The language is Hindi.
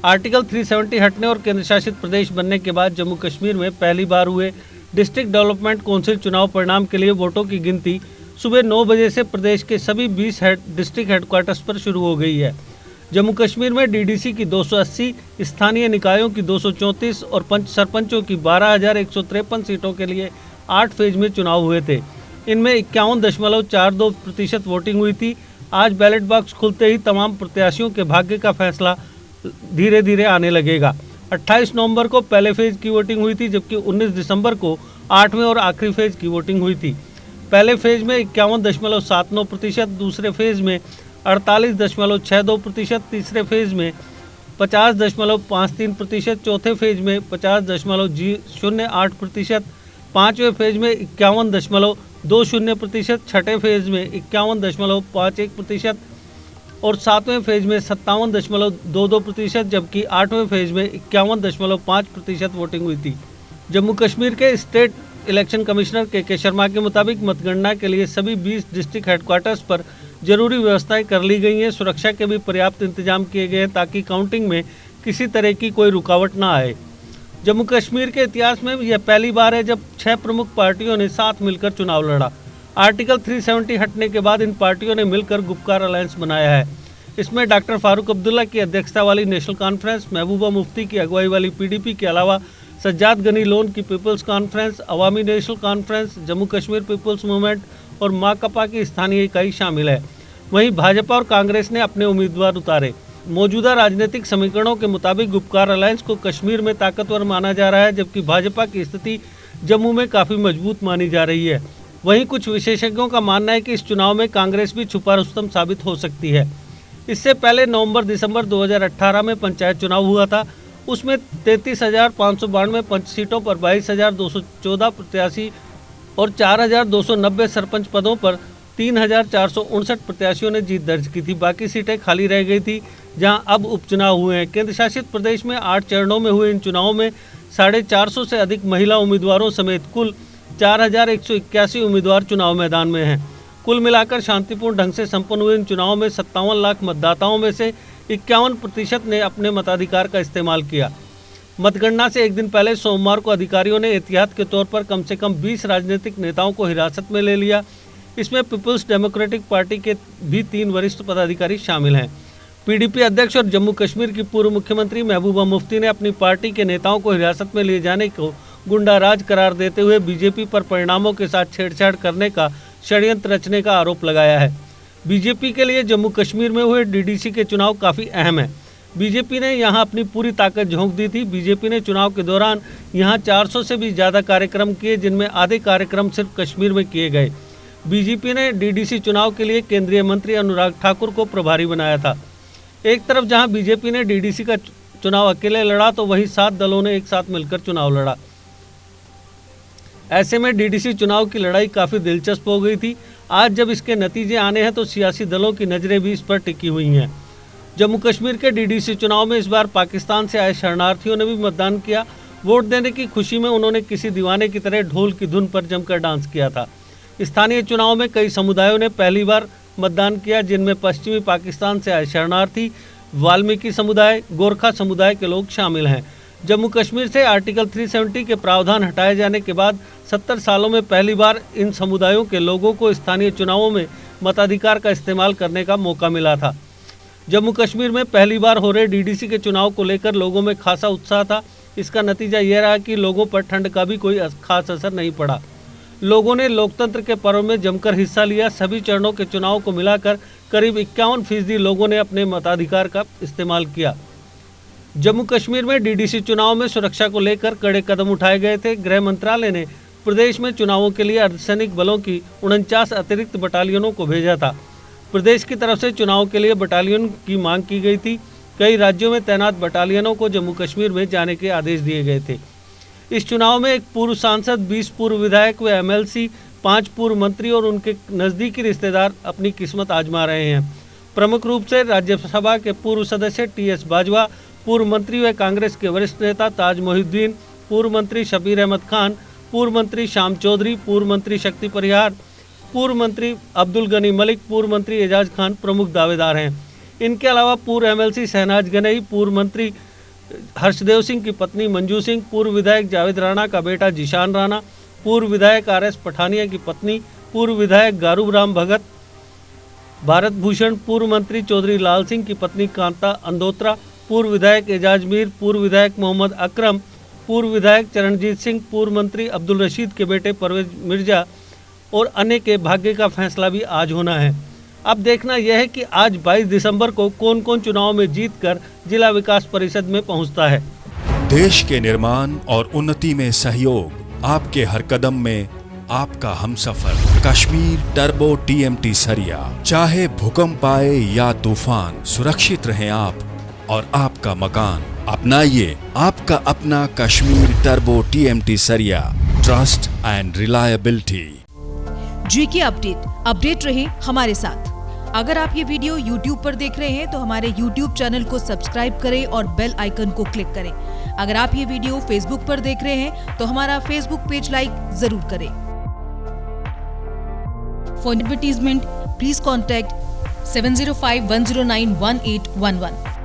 आर्टिकल 370 हटने और केंद्र शासित प्रदेश बनने के बाद जम्मू कश्मीर में पहली बार हुए डिस्ट्रिक्ट डेवलपमेंट काउंसिल चुनाव परिणाम के लिए वोटों की गिनती सुबह 9 बजे से प्रदेश के सभी 20 डिस्ट्रिक्ट हेडक्वार्टर्स पर शुरू हो गई है। जम्मू कश्मीर में डीडीसी की 280, स्थानीय निकायों की 234 और सरपंचों की 12,153 सीटों के लिए 8 फेज में चुनाव हुए थे। इनमें 51.42% वोटिंग हुई थी। आज बैलेट बॉक्स खुलते ही तमाम प्रत्याशियों के भाग्य का फैसला धीरे धीरे आने लगेगा। 28 नवंबर को पहले फेज की वोटिंग हुई थी, जबकि 19 दिसंबर को 8वें और आखिरी फेज की वोटिंग हुई थी। पहले फेज में 51.79%, दूसरे फेज में 48.62%, तीसरे फेज में 50.53%, चौथे फेज में 50.08%, पाँचवें फेज में 51.20%, छठे फेज में 51.51% और सातवें फेज में 57.22%, जबकि आठवें फेज में 51.5% वोटिंग हुई थी। जम्मू कश्मीर के स्टेट इलेक्शन कमिश्नर के शर्मा के मुताबिक मतगणना के लिए सभी 20 डिस्ट्रिक्ट हेडक्वार्टर्स पर जरूरी व्यवस्थाएं कर ली गई हैं। सुरक्षा के भी पर्याप्त इंतजाम किए गए हैं ताकि काउंटिंग में किसी तरह की कोई रुकावट ना आए। जम्मू कश्मीर के इतिहास में यह पहली बार है जब 6 प्रमुख पार्टियों ने साथ मिलकर चुनाव लड़ा। आर्टिकल 370 हटने के बाद इन पार्टियों ने मिलकर गुपकार अलायंस बनाया है। इसमें डॉक्टर फारूक अब्दुल्ला की अध्यक्षता वाली नेशनल कॉन्फ्रेंस, महबूबा मुफ्ती की अगुवाई वाली पीडीपी के अलावा सज्जाद गनी लोन की People's Conference, Awami National Conference, Jammu Kashmir People's Movement और माकपा की स्थानीय इकाई शामिल है। वहीं भाजपा और कांग्रेस ने अपने उम्मीदवार उतारे। मौजूदा राजनीतिक समीकरणों के मुताबिक गुपकार अलायंस को कश्मीर में ताकतवर माना जा रहा है, जबकि भाजपा की स्थिति जम्मू में काफ़ी मजबूत मानी जा रही है। वहीं कुछ विशेषज्ञों का मानना है कि इस चुनाव में कांग्रेस भी छुपा रुस्तम साबित हो सकती है। इससे पहले नवंबर-दिसंबर 2018 में पंचायत चुनाव हुआ था। उसमें 33,592 पंच सीटों पर 22,214 प्रत्याशी और 4,290 सरपंच पदों पर 3,459 प्रत्याशियों ने जीत दर्ज की थी। बाकी सीटें खाली रह गई थी, जहां अब उपचुनाव हुए हैं। केंद्र शासित प्रदेश में 8 चरणों में हुए इन चुनावों में 450 से अधिक महिला उम्मीदवारों समेत कुल 4,181 उम्मीदवार चुनाव मैदान में हैं। कुल मिलाकर शांतिपूर्ण ढंग से संपन्न हुए इन चुनावों में 57 लाख मतदाताओं में से 51% ने अपने मताधिकार का इस्तेमाल किया। मतगणना से एक दिन पहले सोमवार को अधिकारियों ने एहतियात के तौर पर कम से कम 20 राजनीतिक नेताओं को हिरासत में ले लिया। इसमें पीपल्स डेमोक्रेटिक पार्टी के भी 3 वरिष्ठ पदाधिकारी शामिल हैं। पीडीपी अध्यक्ष और जम्मू कश्मीर की पूर्व मुख्यमंत्री महबूबा मुफ्ती ने अपनी पार्टी के नेताओं को हिरासत में लिए जाने को गुंडाराज करार देते हुए बीजेपी पर परिणामों के साथ छेड़छाड़ करने का षड्यंत्र रचने का आरोप लगाया है। बीजेपी के लिए जम्मू कश्मीर में हुए डीडीसी के चुनाव काफ़ी अहम है। बीजेपी ने यहां अपनी पूरी ताकत झोंक दी थी। बीजेपी ने चुनाव के दौरान यहां 400 से भी ज़्यादा कार्यक्रम किए, जिनमें आधे कार्यक्रम सिर्फ कश्मीर में किए गए। बीजेपी ने डीडीसी चुनाव के लिए केंद्रीय मंत्री अनुराग ठाकुर को प्रभारी बनाया था। एक तरफ जहां बीजेपी ने डीडीसी का चुनाव अकेले लड़ा, तो वहीं 7 दलों ने एक साथ मिलकर चुनाव लड़ा। ऐसे में डीडीसी चुनाव की लड़ाई काफ़ी दिलचस्प हो गई थी। आज जब इसके नतीजे आने हैं तो सियासी दलों की नज़रें भी इस पर टिकी हुई हैं। जम्मू कश्मीर के डीडीसी चुनाव में इस बार पाकिस्तान से आए शरणार्थियों ने भी मतदान किया। वोट देने की खुशी में उन्होंने किसी दीवाने की तरह ढोल की धुन पर जमकर डांस किया था। स्थानीय चुनाव में कई समुदायों ने पहली बार मतदान किया, जिनमें पश्चिमी पाकिस्तान से आए शरणार्थी, वाल्मीकि समुदाय, गोरखा समुदाय के लोग शामिल हैं। जम्मू कश्मीर से आर्टिकल 370 के प्रावधान हटाए जाने के बाद 70 सालों में पहली बार इन समुदायों के लोगों को स्थानीय चुनावों में मताधिकार का इस्तेमाल करने का मौका मिला था। जम्मू कश्मीर में पहली बार हो रहे डीडीसी के चुनाव को लेकर लोगों में खासा उत्साह था। इसका नतीजा यह रहा कि लोगों पर ठंड का भी कोई खास असर नहीं पड़ा। लोगों ने लोकतंत्र के पर्व में जमकर हिस्सा लिया। सभी चरणों के चुनाव को मिलाकर करीब 51% लोगों ने अपने मताधिकार का इस्तेमाल किया। जम्मू कश्मीर में डीडीसी चुनाव में सुरक्षा को लेकर कड़े कदम उठाए गए थे। गृह मंत्रालय ने प्रदेश में चुनावों के लिए अर्धसैनिक बलों की 49 अतिरिक्त बटालियनों को भेजा था। प्रदेश की तरफ से चुनाव के लिए बटालियन की मांग की गई थी। कई राज्यों में तैनात बटालियनों को जम्मू कश्मीर में जाने के आदेश दिए गए थे। इस चुनाव में एक पूर्व सांसद, 20 पूर्व विधायक व एमएलसी, 5 पूर्व मंत्री और उनके नज़दीकी रिश्तेदार अपनी किस्मत आजमा रहे हैं। प्रमुख रूप से राज्यसभा के पूर्व सदस्य टीएस बाजवा, पूर्व मंत्री व कांग्रेस के वरिष्ठ नेता ताज मोहिउद्दीन, पूर्व मंत्री शबीर अहमद खान, पूर्व मंत्री शाम चौधरी, पूर्व मंत्री शक्ति परिहार, पूर्व मंत्री अब्दुल गनी मलिक, पूर्व मंत्री एजाज खान प्रमुख दावेदार हैं। इनके अलावा पूर्व एमएलसी शहनाज गनई, पूर्व मंत्री हर्षदेव सिंह की पत्नी मंजू सिंह, पूर्व विधायक जावेद राणा का बेटा जिशान राणा, पूर्व विधायक आर एस पठानिया की पत्नी, पूर्व विधायक गारूब राम भगत, भारत भूषण, पूर्व मंत्री चौधरी लाल सिंह की पत्नी कांता अंदोत्रा, पूर्व विधायक एजाज मीर, पूर्व विधायक मोहम्मद अकरम, पूर्व विधायक चरणजीत सिंह, पूर्व मंत्री अब्दुल रशीद के बेटे परवेज मिर्जा और अन्य के भाग्य का फैसला भी आज होना है। अब देखना यह है कि आज 22 दिसंबर को कौन कौन चुनाव में जीतकर जिला विकास परिषद में पहुंचता है। देश के निर्माण और उन्नति में सहयोग, आपके हर कदम में आपका हमसफर। कश्मीर टर्बो TMT सरिया, चाहे भूकंप आए या तूफान, सुरक्षित रहें आप और आपका मकान। अपनाइए आपका अपना कश्मीर टर्बो TMT सरिया, trust and reliability. GK update रहे हमारे साथ। अगर आप ये वीडियो YouTube पर देख रहे हैं तो हमारे YouTube चैनल को सब्सक्राइब करें और बेल आइकन को क्लिक करें। अगर आप ये वीडियो Facebook पर देख रहे हैं तो हमारा Facebook पेज लाइक जरूर करें। For advertisement please contact 705-109-1811।